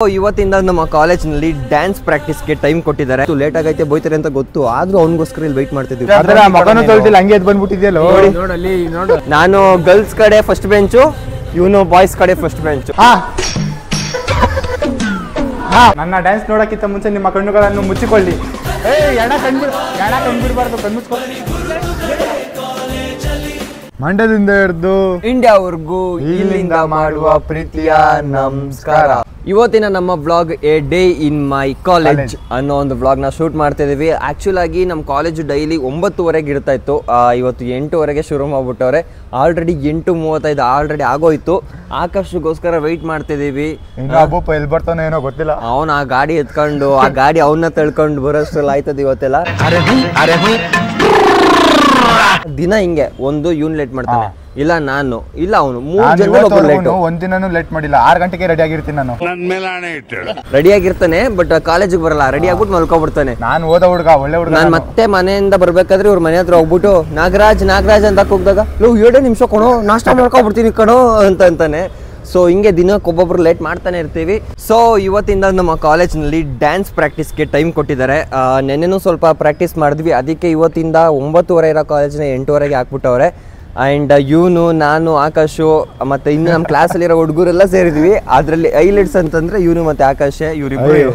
ಇವತ್ತಿಂದ ನಮ್ಮ ಕಾಲೇಜ್ನಲ್ಲಿ ಡ್ಯಾನ್ಸ್ ಪ್ರಾಕ್ಟೀಸ್ಗೆ ಟೈಮ್ ಕೊಟ್ಟಿದ್ದಾರೆ. ಲೇಟ್ ಆಗೈತೆ ಬೈತಾರೆ ಅಂತ ಗೊತ್ತು, ಆದ್ರೂ ಅವನಿಗೋಸ್ಕರ ಇಲ್ಲಿ ವೆಯ್ಟ್ ಮಾಡ್ತಿದ್ವಿ. ನಾನು ಗರ್ಲ್ಸ್ ಕಡೆ ಫಸ್ಟ್ ಬೆಂಚು, ಇವನು ಬಾಯ್ಸ್ ಕಡೆ ಫಸ್ಟ್ ಬೆಂಚು. ನನ್ನ ಡ್ಯಾನ್ಸ್ ನೋಡಕ್ಕಿಂತ ಮುಂಚೆ ನಿಮ್ಮ ಕಣ್ಣುಗಳನ್ನು ಮುಚ್ಚಿಕೊಳ್ಳಿ. ಮಂಡ್ಯದಿಂದ ಹಿಡಿದು ಇಂಡಿಯಾವರೆಗೂ ಇಲ್ಲಿಂದ ಮಾಡುವ ಪ್ರೀತಿಯ ನಮಸ್ಕಾರ. ಇವತ್ತಿನ ನಮ್ಮ vlog A day in my college ಅನ್ನೋ ಒಂದು ವ್ಲಾಗ್ ನ ಶೂಟ್ ಮಾಡ್ತಾ ಇದೀವಿ. ಆಕ್ಚುಲ್ ಆಗಿ ನಮ್ಮ ಕಾಲೇಜ್ ಡೈಲಿ 9:30 ಇರ್ತಾ ಇತ್ತು, ಇವತ್ತು 8:00 ಶುರು ಮಾಡ್ಬಿಟ್ಟವ್ರೆ. ಆಲ್ರೆಡಿ 8:35 ಆಲ್ರೆಡಿ ಆಗೋಯ್ತು. ಆಕಾಶಗೋಸ್ಕರ ವೆಯ್ಟ್ ಮಾಡ್ತಿದೀವಿ. ಎಲ್ಲಿ ಬರ್ತಾನೆ ಏನೋ ಗೊತ್ತಿಲ್ಲ. ಅವನ್ ಆ ಗಾಡಿ ಎತ್ಕೊಂಡು ಆ ಗಾಡಿ ಅವನ್ನ ತಳ್ಕೊಂಡು ಬರೋಷ್ಟ್ರಲ್ಲಿ ಆಯ್ತದ ಇವತ್ತೆಲ್ಲ. ದಿನ ಹಿಂಗೆ ಒಂದು ಇವ್ನು ಲೇಟ್ ಮಾಡ್ತಾನೆ, ಇಲ್ಲ ನಾನು, ಇಲ್ಲ ಅವನು, 3 ಜನ ಒಂದಿನೂ ಲೇಟ್ ಮಾಡಿಲ್ಲ. 6 ಗಂಟೆಗೆ ರೆಡಿ ಆಗಿರ್ತೀನಿ ನಾನು. ರೆಡಿ ಆಗಿರ್ತಾನೆ, ಬಟ್ ಕಾಲೇಜಿಗೆ ಬರಲ್ಲ. ರೆಡಿ ಆಗ್ಬಿಟ್ಟು ಮಲ್ಕೊಬಿಡ್ತಾನೆ. ನಾನು ಓದ ಹುಡುಗ, ಒಳ್ಳೆ ಹುಡುಗ. ನಾನು ಮತ್ತೆ ಮನೆಯಿಂದ ಬರ್ಬೇಕಾದ್ರೆ ಇವ್ರ ಮನೆ ಹತ್ರ ಹೋಗ್ಬಿಟ್ಟು ನಾಗರಾಜ್ ಅಂತ ಕೂಗ್ದಾಗ 2 ನಿಮಿಷ ಕೊಡೋ, ನಾಷ್ಟ ಮಾಡ್ಕೊಬಿಡ್ತೀನಿ ಕಣೋ ಅಂತಾನೆ. ಸೊ ಹಿಂಗೆ ದಿನಕ್ಕೆ ಒಬ್ಬೊಬ್ರು ಲೇಟ್ ಮಾಡ್ತಾನೆ ಇರ್ತೀವಿ. ಸೊ ಇವತ್ತಿಂದ ನಮ್ಮ ಕಾಲೇಜ್ನಲ್ಲಿ ಡ್ಯಾನ್ಸ್ ಪ್ರಾಕ್ಟೀಸ್ಗೆ ಟೈಮ್ ಕೊಟ್ಟಿದ್ದಾರೆ. ನೆನ್ನೆನೂ ಸ್ವಲ್ಪ ಪ್ರಾಕ್ಟೀಸ್ ಮಾಡಿದ್ವಿ, ಅದಕ್ಕೆ ಇವತ್ತಿಂದ 9:30 ಇರೋ ಕಾಲೇಜ್ನ 8:00 ಹಾಕ್ಬಿಟ್ಟವ್ರೆ. ಆ್ಯಂಡ್ ಇವನು, ನಾನು, ಆಕಾಶು ಮತ್ತು ಇನ್ನು ನಮ್ಮ ಕ್ಲಾಸಲ್ಲಿರೋ ಹುಡುಗರೆಲ್ಲ ಸೇರಿದ್ವಿ. ಅದರಲ್ಲಿ ಹೈಲೈಟ್ಸ್ ಅಂತಂದರೆ ಇವನು ಮತ್ತು ಆಕಾಶ್, ಇವರಿಬ್ಬರು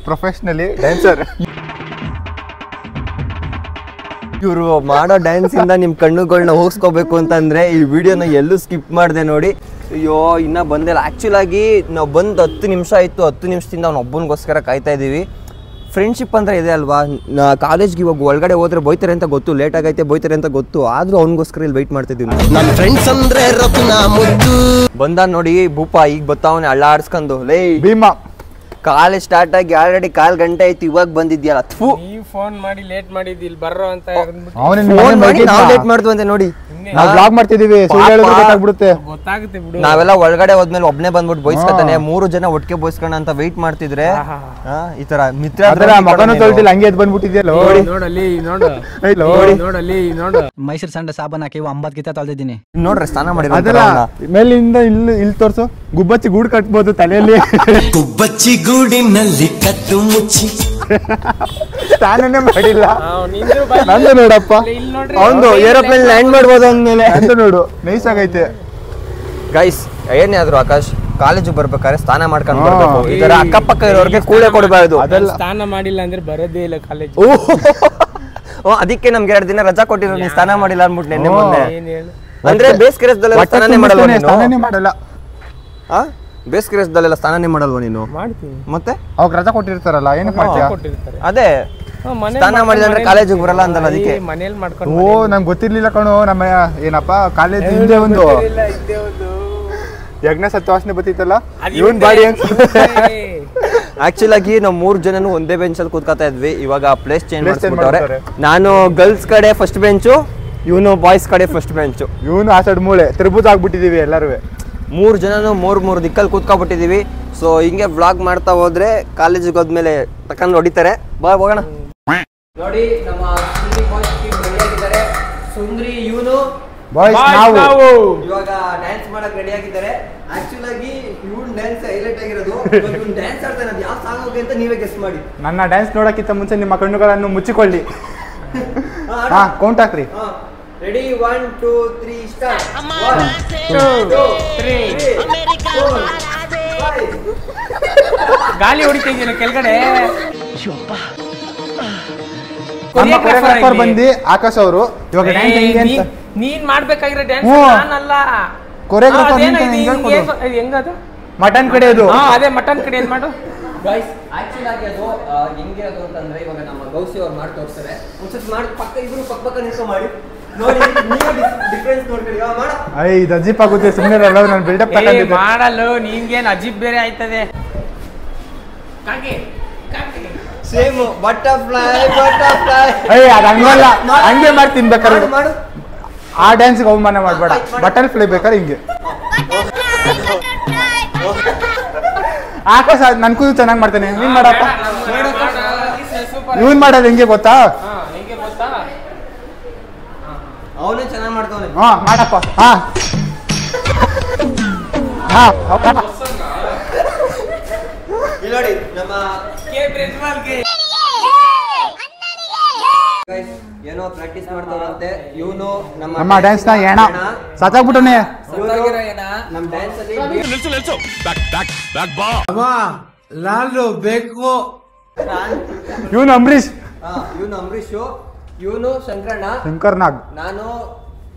ಪ್ರೊಫೆಷನಲಿ ಡ್ಯಾನ್ಸರ್. ಇವರು ಮಾಡೋ ಡ್ಯಾನ್ಸಿಂದ ನಿಮ್ಮ ಕಣ್ಣುಗಳನ್ನ ಹೋಗಿಸ್ಕೋಬೇಕು ಅಂತಂದರೆ ಈ ವಿಡಿಯೋನ ಎಲ್ಲೂ ಸ್ಕಿಪ್ ಮಾಡಿದೆ ನೋಡಿ. ಅಯ್ಯೋ ಇನ್ನೂ ಬಂದಿಲ್ಲ. ಆ್ಯಕ್ಚುಲ್ ಆಗಿ ನಾವು ಬಂದು 10 ನಿಮಿಷ ಆಯಿತು. 10 ನಿಮಿಷದಿಂದ ಅವ್ನು ಒಬ್ಬನಿಗೋಸ್ಕರ ಕಾಯ್ತಾ ಇದ್ದೀವಿ. ಫ್ರೆಂಡ್ಶಿಪ್ ಅಂದರೆ ಇದೆ ಅಲ್ವಾ. ಕಾಲೇಜ್ಗೆ ಇವಾಗ ಒಳಗಡೆ ಹೋದ್ರೆ ಬೈತಾರೆ ಅಂತ ಗೊತ್ತು, ಲೇಟ್ ಆಗೈತೆ ಬೈತಾರೆ ಅಂತ ಗೊತ್ತು, ಆದರೂ ಅವನಿಗೋಸ್ಕರ ಇಲ್ಲಿ ವೆಯ್ಟ್ ಮಾಡ್ತಿದ್ದೀವಿ. ನಮ್ಮ ಫ್ರೆಂಡ್ಸ್ ಅಂದರೆ ಬಂದ ನೋಡಿ ಭೂಪ, ಈಗ ಬರ್ತಾವನೆ ಅಳ್ಳಾಡ್ಸ್ಕೊಂಡು. ಲೇ ಭೀಮಾ, ಕಾಲೇಜ್ ಸ್ಟಾರ್ಟ್ ಆಗಿ ಆಲ್ರೆಡಿ 1/4 ಗಂಟೆ ಆಯ್ತು, ಇವಾಗ ಬಂದಿದ್ಯಲ್ಲ. ಫೋನ್ ಮಾಡಿ ಲೇಟ್ ಮಾಡಿದ್ದಿ ಇಲ್ಲಿ ಬರ್ರೋ ಅಂತ. ನಾವು ಲೇಟ್ ಮಾಡ್ತೀವಂತೆ ನೋಡಿ. ನಾವು ಬ್ಲಾಗ್ ಮಾಡ್ತಿದೀವಿ, ಗೊತ್ತಾಗುತ್ತೆ. ನಾವೆಲ್ಲ ಒಳಗಡೆ ಹೋದ್ಮೇಲೆ ಒಬ್ನೇ ಬಂದ್ಬಿಟ್ಟು ಬೈಸ್ಕೊತಾನೆ. 3 ಜನ ಒಟ್ಟಿಗೆ ಬೈಸ್ಕೊಂಡ ಅಂತ ವೆಯ್ಟ್ ಮಾಡ್ತಿದ್ರೆ ಈ ತರ ಮಿತ್ರ ಮಗನೂ ತೊಳ್ದಿಲ್ಲ, ಹಂಗೆ ಎದ್ದು ಬಂದ್ಬಿಟ್ಟಿದ್ಯಲ್ಲ. ಮೈಸೂರು ಸಂಡೆ ಸಾಬನ್ ಹಾಕಿ 50 ಗಿತ ತೊಳ್ದಿದ್ದೀನಿ ನೋಡ್ರಿ. ಸ್ನಾನ ಮಾಡಿರೋ ಮೇಲಿಂದ ಇಲ್ಲಿ ತೋರ್ಸು. ಗುಬ್ಬಚ್ಚಿ ಗೂಡು ಕಟ್ಬೋದು ತಲೆಯಲ್ಲಿ. ಗುಬ್ಬಚ್ಚಿ ಗೂಡಿನಲ್ಲಿ ಕಟ್ಟು ಮುಚ್ಚಿ ಸ್ನಾನನೇ ಮಾಡಿಲ್ಲ. ನಂದು ನೋಡಪ್ಪ, ಒಂದು ಏರೋಪ್ಲೇನ್ ಲ್ಯಾಂಡ್ ಮಾಡ್ಬೋದು ಅಂದ್ಮೇಲೆ ನಂದು ನೋಡು, ನೈಸ್ ಆಗೈತೆ. ಗೈಸ್ ಏನೇ ಆದ್ರೂ ಆಕಾಶ್ ಕಾಲೇಜಿಗೆ ಬರ್ಬೇಕಾದ್ರೆ ಸ್ನಾನ ಮಾಡ್ಕೊಂಡು ಬರ್ಬೇಕು. ಈ ತರ ಅಕ್ಕಪಕ್ಕ ಇರೋರಿಗೆ ಕೂಳೆ ಕೊಡಬಾರ್ದು. ಸ್ನಾನ ಮಾಡಿಲ್ಲ ಅಂದ್ರೆ ಬರೋದೇ ಇಲ್ಲ ಕಾಲೇಜ್. ಅದಕ್ಕೆ ನಮ್ಗೆ 2 ದಿನ ರಜಾ ಕೊಟ್ಟಿರೋ. ನೀನ್ ಸ್ನಾನ ಮಾಡಿಲ್ಲ ಅನ್ಬಿಟ್ಟು ನೆನ್ನೆ ಮೊನ್ನೆ. ಅಂದ್ರೆ ಬೇಸಿಗೆರಸದಲ್ಲೆಲ್ಲ ಸ್ನಾನನೇ ಮಾಡಲ್ಲ. ಬೇಸಿಗೆರಸದಲ್ಲೆಲ್ಲ ಸ್ನಾನನೇ ಮಾಡಲ್ವಾ ನೀನು? ಮಾಡ್ತೀನಿ. ಮತ್ತೆ ಅವಾಗ ರಜಾ ಕೊಟ್ಟಿರ್ತಾರಲ್ಲ, ಏನಕ್ಕೆ ಮಾಡ್ತೀಯ? ಅದೇ ಸ್ನಾನ ಮಾಡಿಲ್ಲ ಅಂದ್ರೆ ಕಾಲೇಜಿಗೆ ಬರಲ್ಲ ಅಂತಲ್ಲ, ಅದಕ್ಕೆ ಮನೇಲಿ ಮಾಡ್ಕೊಂಡು. ಓ, ನಂಗೆ ಗೊತ್ತಿರ್ಲಿಲ್ಲ ಕಣೋ. ನಮ್ಮ ಏನಪ್ಪ ಕಾಲೇಜ್ ಹಿಂದೆ ಒಂದು ಯಜ್ಞ ಸತ್ಯವಾಸನೆ ಬತ್ತಿತ್ತಲ್ಲ, ಇವನ್ ಬಾಡಿ ಆಕ್ಚುಲ್ ಆಗಿ ನಾವು 3 ಜನನು ಒಂದೇ ಬೆಂಚ್ ಅಲ್ಲಿ ಕೂತ್ಕೊತಾ ಇದ್ವಿ. ಇವಾಗ ಪ್ಲೇಸ್ ಚೇಂಜ್ ಮಾಡ್ಬಿಟ್ಟವ್ರೆ. ನಾನು ಗರ್ಲ್ಸ್ ಕಡೆ ಫಸ್ಟ್ ಬೆಂಚು, ಇವನು ಬಾಯ್ಸ್ ಕಡೆ ಫಸ್ಟ್ ಬೆಂಚು. ಇವನು ಆ ಸೈಡ್ ಮೂಳೆ ತಿರುಬೂತ ಆಗ್ಬಿಟ್ಟಿದೀವಿ ಎಲ್ಲರೂ. 3 ಜನನು 3 ದಿಕ್ಕಲ್ಲಿ ಕೂತ್ಕೊಬಿಟ್ಟಿದೀವಿ. ಸೊ ಹಿಂಗೆ ವ್ಲಾಗ್ ಮಾಡ್ತಾ ಹೋದ್ರೆ ಕಾಲೇಜಿಗೆ ಹೋದ್ಮೇಲೆ ತಕೊಂಡು ಹೊಡಿತಾರೆ. ಬಾ ಹೋಗೋಣ. ನೋಡಿ ನಮ್ಮ ಸುಂದ್ರಿ ಇವನು ಬಾಯ್ಸ್ ನಾವು ಇವಾಗ ಡ್ಯಾನ್ಸ್ ಮಾಡಕ್ ರೆಡಿ ಆಗಿದ್ದಾರೆ. ಆಕ್ಚುಲ್ ಆಗಿ ಇವನ್ ಡ್ಯಾನ್ಸ್ ಹೈಲೈಟ್ ಆಗಿರೋದು. ಇವನ್ ಡ್ಯಾನ್ಸ್ ಆಡ್ತಾನೆ, ಅದು ಯಾವ ಸಾಂಗ್ ಹೋಗಿ ಅಂತ ನೀವೇ ಗೆಸ್ ಮಾಡಿ. ನನ್ನ ಡ್ಯಾನ್ಸ್ ನೋಡಕ್ಕಿಂತ ಮುಂಚೆ ನಿಮ್ಮ ಕಣ್ಣುಗಳನ್ನು ಮುಚ್ಚಿಕೊಳ್ಳಿ. ಕೌಂಟ್ ಹಾಕ್ರಿ. Ready 1 2 3 start. 1 2 3 ಗಾಳಿ ಹೊಡಿತಾ ಇದೀನಿ ಕೆಳಗಡೆ. ನಮ್ಮ ಕೊರಿಯೋಗ್ರಾಫರ್ ಬಂದು ಆಕಾಶ್ ಅವರು. ಇವಾಗ ಡ್ಯಾನ್ಸ್ ಹೆಂಗೆ ಅಂತ ನೀನ್ ಮಾಡ್ಬೇಕಾಗಿರೋ ಡ್ಯಾನ್ಸ್ ನಾನಲ್ಲ. ಕೊರಿಯೋಗ್ರಾಫರ್ ಹೆಂಗದು? ಮಟನ್ ಕಡೆಯೋದು. ಅದೇ ಮಟನ್ ಕಡೆ ಏನ್ ಮಾಡು. ಗೈಸ್ ಆಕ್ಚುಲ್ ಆಗಿ ಅದು ಹೆಂಗಿರೋದು ಅಂತಂದ್ರೆ, ಇವಾಗ ನಮ್ಮ ಗೌಸಿ ಅವ್ರು ಮಾಡಿ ತೋರಿಸ್ತಾರೆ. ಒಂದ್ಸತಿ ಮಾಡಿ ಪಕ್ಕ ಇಬ್ರು ಪಕ್ಕ ನಿಂತ್ಕೊಂಡು ಮಾಡಿ ನೋಡಿ, ಡಿಫರೆನ್ಸ್ ನೋಡ್ಕೊಳ್ಳಿ. ಇದು ಅಜೀಪ್ ಆಗುತ್ತೆ, ಸುಮ್ಮನೆ ನಾನು ಬಿಲ್ಡಪ್ ಮಾಡಲು. ನಿನ್ಗೇನು ಅಜೀಬ್ ಬೇರೆ ಆಯ್ತದೆ. Same butterfly. ಅದು ಹಂಗಲ್ಲ, ಹಂಗೆ ಮಾಡ್ತೀನಿ ಬೇಕಾದ್ರೆ. ಮಾಡು. ಆ ಡ್ಯಾನ್ಸ್ಗೆ ಅವಮಾನ ಮಾಡಬೇಡ. ಬಟರ್ಫ್ಲೈ ಬೇಕಾದ್ರೆ ಹಿಂಗೆ. ಆಕಾಶ ನನ್ ಕೂದು ಚೆನ್ನಾಗಿ ಮಾಡ್ತಾನೆ. ನೀನ್ ಮಾಡಪ್ಪ. ಇವನ್ ಮಾಡೋದು ಹೆಂಗೆ ಗೊತ್ತಾ? ಅವನೇ ಚೆನ್ನಾಗಿ ಮಾಡ್ತಾವನೆ. ಮಾಡಪ್ಪ. ಇಲ್ಲಿ ನೋಡಿ ನಮ್ಮ ಏನೋ ಪ್ರಾಕ್ಟೀಸ್ ಮಾಡ್ತಾರಂತೆ ಇವನು ನಮ್ಮ ಡ್ಯಾನ್ಸ್ ನ ಏಣ ಸಾಕಾಗ್ಬಿಟ್ಟನೆ ನಮ್ಮ ಡ್ಯಾನ್ಸ್ ಅಲ್ಲಿ ಇವನು ಅಂಬರೀಶ್ ಇವನು ಅಂಬರೀಶ್ ಇವನು ಶಂಕರ್ ನಾಗ್ ನಾನು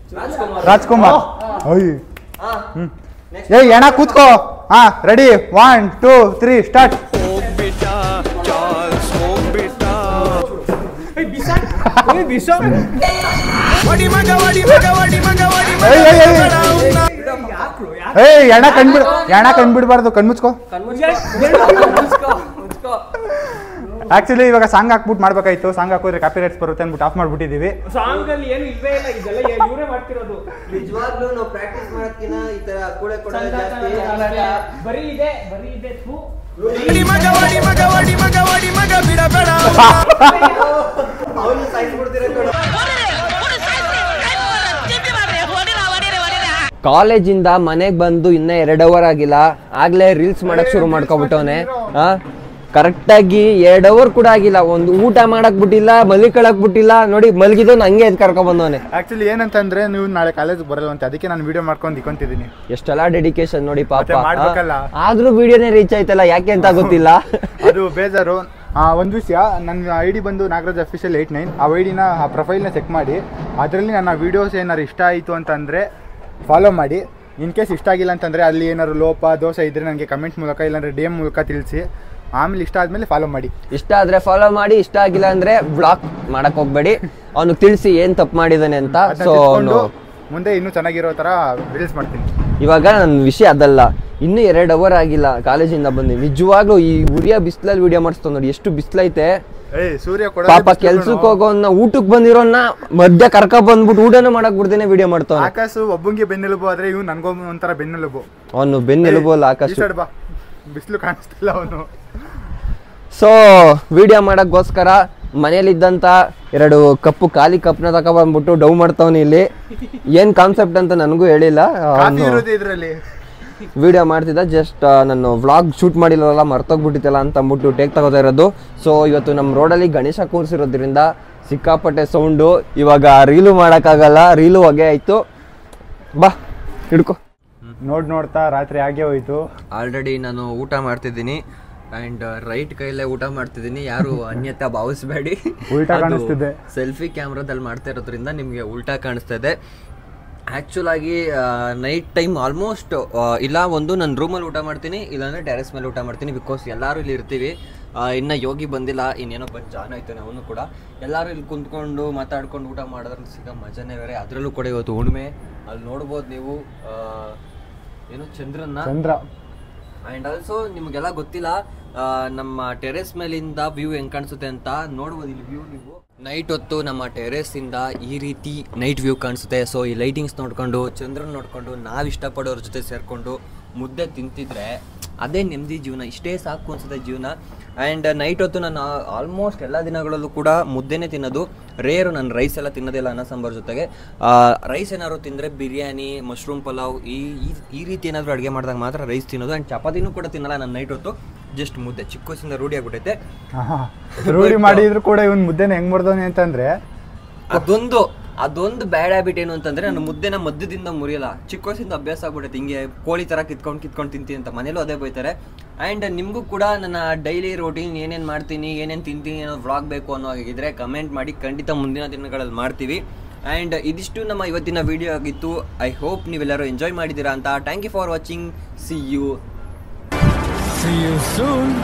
ರಾಜ್ಕುಮಾರ್ ಅಯ್ಯ ಹಾ ಏ ಏಣ ಕೂತ್ಕೋ ಹಾ ರೆಡಿ 1 2 3 ಸ್ಟಾರ್ಟ್ ಎಣ ಕಣ್ಬಿಡ್ಬಾರ್ದು ಕಣ್ಮುಚ್ಕೋ ಆಕ್ಚುಲಿ ಇವಾಗ ಸಾಂಗ್ ಹಾಕ್ಬಿಟ್ಟು ಮಾಡ್ಬೇಕಾಯ್ತು ಸಾಂಗ್ ಹಾಕಿದ್ರೆ ಕಾಪಿ ರೈಟ್ಸ್ ಬರುತ್ತೆ ಅಂದ್ಬಿಟ್ಟು ಆಫ್ ಮಾಡ್ಬಿಟ್ಟಿದೀವಿ ಸಾಂಗ್ ಅಲ್ಲಿ ಏನು ಇಲ್ವೇ ಇಲ್ಲ ಇದೆಲ್ಲ ಇವರೇ ಮಾಡ್ತಿರೋದು ನಿಜವಾಗ್ಲೂ ನಾವು ಪ್ರಾಕ್ಟೀಸ್ ಮಾಡೋದಕ್ಕಿಂತ ಈ ತರ ಕೂಡ ಬರೀ ಇದೆ ಥೂ ಅವನು ಸೈಡ್ ಬಿಡ್ತೀರ ಕಾಲೇಜಿಂದ ಮನೆಗೆ ಬಂದು ಇನ್ನ 2 ಅವರ್ ಆಗಿಲ್ಲ ಆಗ್ಲೇ ರೀಲ್ಸ್ ಮಾಡಕ್ ಶುರು ಮಾಡ್ಕೊಬಿಟ್ಟವನೆ ಕರೆಕ್ಟಾಗಿ 2 ಅವರ್ ಕೂಡ ಆಗಿಲ್ಲ ಒಂದು ಊಟ ಮಾಡಕ್ ಬಿಟ್ಟಿಲ್ಲ ಮಲಿಕಳಕ್ ಬಿಟ್ಟಿಲ್ಲ ನೋಡಿ ಮಲಗಿದವನು ಹಂಗೆ ಎದ್ ಕರ್ಕೊಂಡ್ ಬಂದವನೆ ಆಕ್ಚುಲಿ ಏನಂತಂದ್ರೆ ನೀವು ನಾಳೆ ಕಾಲೇಜ್ ಬರಲ್ವಂತೆ ಅದಕ್ಕೆ ನಾನು ವಿಡಿಯೋ ಮಾಡ್ಕೊಂಡು ಇಕ್ಕೊಂತಿದ್ದೀನಿ ಎಷ್ಟೆಲ್ಲ ಡೆಡಿಕೇಶನ್ ನೋಡಿ ಪಾಪ ಮಾಡ್ಬೇಕಲ್ಲ ಆದ್ರೂ ವಿಡಿಯೋನೇ ರೀಚ್ ಆಯ್ತಲ್ಲ ಯಾಕೆ ಅಂತ ಗೊತ್ತಿಲ್ಲ ಅದು ಬೇಜಾರು ಒಂದು ವಿಷಯ ನನ್ನ ಐ ಡಿ ಬಂದು ನಾಗರಾಜ್ ಅಫಿಷಿಯಲ್ 89 ಆ ಐ ಡಿನ ಆ ಪ್ರೊಫೈಲ್ನ ಚೆಕ್ ಮಾಡಿ ಅದರಲ್ಲಿ ನನ್ನ ವೀಡಿಯೋಸ್ ಏನಾರು ಇಷ್ಟ ಆಯಿತು ಅಂತಂದರೆ ಫಾಲೋ ಮಾಡಿ ಇನ್ ಕೇಸ್ ಇಷ್ಟ ಆಗಿಲ್ಲ ಅಂತಂದರೆ ಅಲ್ಲಿ ಏನಾದ್ರು ಲೋಪ ದೋಷ ಇದ್ದರೆ ನನಗೆ ಕಮೆಂಟ್ ಮೂಲಕ ಇಲ್ಲಾಂದರೆ ಡಿ ಎಮ್ ಮೂಲಕ ತಿಳಿಸಿ ಆಮೇಲೆ ಇಷ್ಟ ಆದಮೇಲೆ ಫಾಲೋ ಮಾಡಿ ಇಷ್ಟ ಆದ್ರೆ ಫಾಲೋ ಮಾಡಿ ಇಷ್ಟ ಆಗಿಲ್ಲ ಅಂದ್ರೆ ಬ್ಲಾಕ್ ಮಾಡಕ್ ಹೋಗ್ಬೇಡಿ ಅವ್ನಿಗೆ ತಿಳಿಸಿ ಏನ್ ತಪ್ಪು ಮಾಡಿದಾನೆ ಅಂತ ಸೊ ಮುಂದೆ ಇನ್ನೂ ಚೆನ್ನಾಗಿರೋ ಥರ ರೀಲ್ಸ್ ಮಾಡ್ತೀನಿ ಇವಾಗ ನನ್ನ ವಿಷಯ ಅದಲ್ಲ ಇನ್ನೂ 2 ಅವರ್ ಆಗಿಲ್ಲ ಕಾಲೇಜಿಂದ ಬಂದು ನಿಜವಾಗ್ಲೂ ಈ ಉರಿಯ ಬಿಸಿಲಲ್ಲಿ ವಿಡಿಯೋ ಮಾಡಿಸ್ತಾವ ನೋಡಿ ಎಷ್ಟು ಬಿಸಿಲೈತೆ ಸೂರ್ಯ ಪಾಪ ಕೆಲ್ಸಕ್ಕೆ ಹೋಗೋನ್ನ ಊಟಕ್ಕೆ ಬಂದಿರೋನ್ನ ಮಧ್ಯ ಕರ್ಕ ಬಂದ್ಬಿಟ್ಟು ಊಟನೇ ಮಾಡಕ್ ಬಿಡ್ದೇನೆ ವಿಡಿಯೋ ಮಾಡ್ತಾವ ಆಕಾಶು ಒಬ್ಬಂಗೆ ಬೆನ್ನೆಲುಬು ಆದ್ರೆ ಇವ್ ನನ್ಗೋ ಒಂಥರ ಬೆನ್ನೆಲುಬು ಅವನು ಬೆನ್ನೆಲುಬು ಅಲ್ಲ ಆಕಾಶ ಬಾ ಬಿಸಿಲು ಕಾಣಿಸ್ತಿಲ್ಲ ಅವನು ಸೊ ವಿಡಿಯೋ ಮಾಡಕ್ಕೋಸ್ಕರ ಮನೇಲಿದ್ದಂತ 2 ಕಪ್ಪು ಖಾಲಿ ಕಪ್ನ ತಗೊಬಂದ್ಬಿಟ್ಟು ಡೌ ಮಾಡ್ತಾವನಿ ಇಲ್ಲಿ ಏನ್ ಕಾನ್ಸೆಪ್ಟ್ ಅಂತ ನನಗೂ ಹೇಳಿಲ್ಲ ಇದ್ರಲ್ಲಿ ವಿಡಿಯೋ ಮಾಡ್ತಿದ್ದ ಜಸ್ಟ್ ನಾನು ವ್ಲಾಗ್ ಶೂಟ್ ಮಾಡಿಲ್ಲವಲ್ಲ ಮರ್ತೋಗ್ಬಿಟ್ಟಿತ್ತಲ್ಲ ಅಂತ ಅಂದ್ಬಿಟ್ಟು ಟೇಕ್ ತಗೋತಾ ಇರೋದು ಸೊ ಇವತ್ತು ನಮ್ಮ ರೋಡಲ್ಲಿ ಗಣೇಶ ಕೂರಿಸಿರೋದ್ರಿಂದ ಸಿಕ್ಕಾಪಟ್ಟೆ ಸೌಂಡು ಇವಾಗ ರೀಲು ಮಾಡೋಕ್ಕಾಗಲ್ಲ ರೀಲು ಹೊಗೆ ಆಯಿತು ಬಾ ಹಿಡ್ಕೊ ನೋಡ್ತಾ ರಾತ್ರಿ ಆಗೇ ಹೋಯ್ತು ಆಲ್ರೆಡಿ ನಾನು ಊಟ ಮಾಡ್ತಿದ್ದೀನಿ ಆ್ಯಂಡ್ ರೈಟ್ ಕೈಲೇ ಊಟ ಮಾಡ್ತಿದ್ದೀನಿ ಯಾರು ಅನ್ಯತಾ ಭಾವಿಸ್ಬೇಡಿ ಉಲ್ಟಾ ಕಾಣಿಸ್ತಿದೆ ಸೆಲ್ಫಿ ಕ್ಯಾಮ್ರಾದಲ್ಲಿ ಮಾಡ್ತಾ ಇರೋದ್ರಿಂದ ನಿಮಗೆ ಉಲ್ಟಾ ಕಾಣಿಸ್ತಾ ಇದೆ ಆ್ಯಕ್ಚುಲ್ ಆಗಿ ನೈಟ್ ಟೈಮ್ ಆಲ್ಮೋಸ್ಟ್ ಇಲ್ಲ ಒಂದು ನಾನು ರೂಮಲ್ಲಿ ಊಟ ಮಾಡ್ತೀನಿ ಇಲ್ಲಾಂದರೆ ಟೆರೆಸ್ ಮೇಲೆ ಊಟ ಮಾಡ್ತೀನಿ ಬಿಕಾಸ್ ಎಲ್ಲರೂ ಇಲ್ಲಿ ಇರ್ತೀವಿ ಇನ್ನು ಯೋಗಿ ಬಂದಿಲ್ಲ ಇನ್ನೇನೋ ಬಂದು ಜಾನ್ ಆಯ್ತಾನೆ ಅವನು ಕೂಡ ಎಲ್ಲರೂ ಇಲ್ಲಿ ಕುಂತ್ಕೊಂಡು ಮಾತಾಡ್ಕೊಂಡು ಊಟ ಮಾಡೋದ್ರಲ್ಲಿ ಸಿಗೋ ಮಜಾನೇ ಬೇರೆ ಅದರಲ್ಲೂ ಕೂಡ ಇವತ್ತು ಹುಣ್ಣಿಮೆ ಅಲ್ಲಿ ನೋಡ್ಬೋದು ನೀವು ಏನೋ ಚಂದ್ರ ಆ್ಯಂಡ್ ಆಲ್ಸೋ ನಿಮಗೆಲ್ಲ ಗೊತ್ತಿಲ್ಲ ನಮ್ಮ ಟೆರೆಸ್ ಮೇಲಿಂದ ವ್ಯೂ ಹೆಂಗೆ ಕಾಣಿಸುತ್ತೆ ಅಂತ ನೋಡ್ಬೋದು ಇಲ್ಲಿ ವ್ಯೂ ನೀವು ನೈಟ್ ಹೊತ್ತು ನಮ್ಮ ಟೆರೆಸ್ಸಿಂದ ಈ ರೀತಿ ನೈಟ್ ವ್ಯೂ ಕಾಣಿಸುತ್ತೆ ಸೊ ಈ ಲೈಟಿಂಗ್ಸ್ ನೋಡ್ಕೊಂಡು ಚಂದ್ರನ ನೋಡ್ಕೊಂಡು ನಾವು ಇಷ್ಟಪಡೋರ ಜೊತೆ ಸೇರಿಕೊಂಡು ಮುದ್ದೆ ತಿಂತಿದ್ರೆ ಅದೇ ನೆಮ್ಮದಿ ಜೀವನ ಇಷ್ಟೇ ಸಾಕು ಅನ್ಸುತ್ತೆ ಜೀವನ ಆ್ಯಂಡ್ ನೈಟ್ ಹೊತ್ತು ನಾನು ಆಲ್ಮೋಸ್ಟ್ ಎಲ್ಲ ದಿನಗಳಲ್ಲೂ ಕೂಡ ಮುದ್ದೆನೇ ತಿನ್ನೋದು ರೇರು ನಾನು ರೈಸ್ ಎಲ್ಲ ತಿನ್ನೋದಿಲ್ಲ ಅನ್ನ ಸಾಂಬಾರು ಜೊತೆಗೆ ರೈಸ್ ಏನಾದ್ರು ತಿಂದರೆ ಬಿರಿಯಾನಿ ಮಶ್ರೂಮ್ ಪಲಾವ್ ಈ ರೀತಿ ಏನಾದರೂ ಅಡುಗೆ ಮಾಡಿದಾಗ ಮಾತ್ರ ರೈಸ್ ತಿನ್ನೋದು ಆ್ಯಂಡ್ ಚಪಾತಿನೂ ಕೂಡ ತಿನ್ನಲ್ಲ ನಾನು ನೈಟ್ ಹೊತ್ತು ಜಸ್ಟ್ ಮುದ್ದೆ ಚಿಕ್ಕ ವಯಸ್ಸಿಂದ ರೂಢಿ ಆಗ್ಬಿಟ್ಟೈತೆ ರೂಢಿ ಮಾಡಿದ್ರು ಕೂಡ ಇವನ್ ಮುದ್ದೆನ ಹೆಂಗ್ ಮಾಡ್ದವನಿ ಅಂತಂದ್ರೆ ಅದೊಂದು ಬ್ಯಾಡ್ ಹ್ಯಾಬಿಟ್ ಏನು ಅಂತಂದ್ರೆ ನಾನು ಮುದ್ದೆನ ಮಧ್ಯದಿಂದ ಮುರಿಯಲ್ಲ ಚಿಕ್ಕ ವಯಸ್ಸಿಂದ ಅಭ್ಯಾಸ ಆಗ್ಬಿಟ್ಟೈತೆ ಹಿಂಗೆ ಕೋಳಿ ಥರ ಕಿತ್ಕೊಂಡು ತಿಂತೀನಿ ಅಂತ ಮನೇಲೂ ಅದೇ ಬೈತಾರೆ ಆ್ಯಂಡ್ ನಿಮಗೂ ಕೂಡ ನನ್ನ ಡೈಲಿ ರೋಟೀನ್ ಏನೇನು ಮಾಡ್ತೀನಿ ಏನೇನು ತಿಂತೀನಿ ಏನೋ ವ್ಲಾಗ್ ಬೇಕು ಅನ್ನೋ ಹಾಗಿದ್ರೆ ಕಮೆಂಟ್ ಮಾಡಿ ಖಂಡಿತ ಮುಂದಿನ ದಿನಗಳಲ್ಲಿ ಮಾಡ್ತೀವಿ ಆ್ಯಂಡ್ ಇದಿಷ್ಟು ನಮ್ಮ ಇವತ್ತಿನ ವಿಡಿಯೋ ಆಗಿತ್ತು ಐ ಹೋಪ್ ನೀವೆಲ್ಲರೂ ಎಂಜಾಯ್ ಮಾಡಿದ್ದೀರಾ ಅಂತ thank you for watching see you soon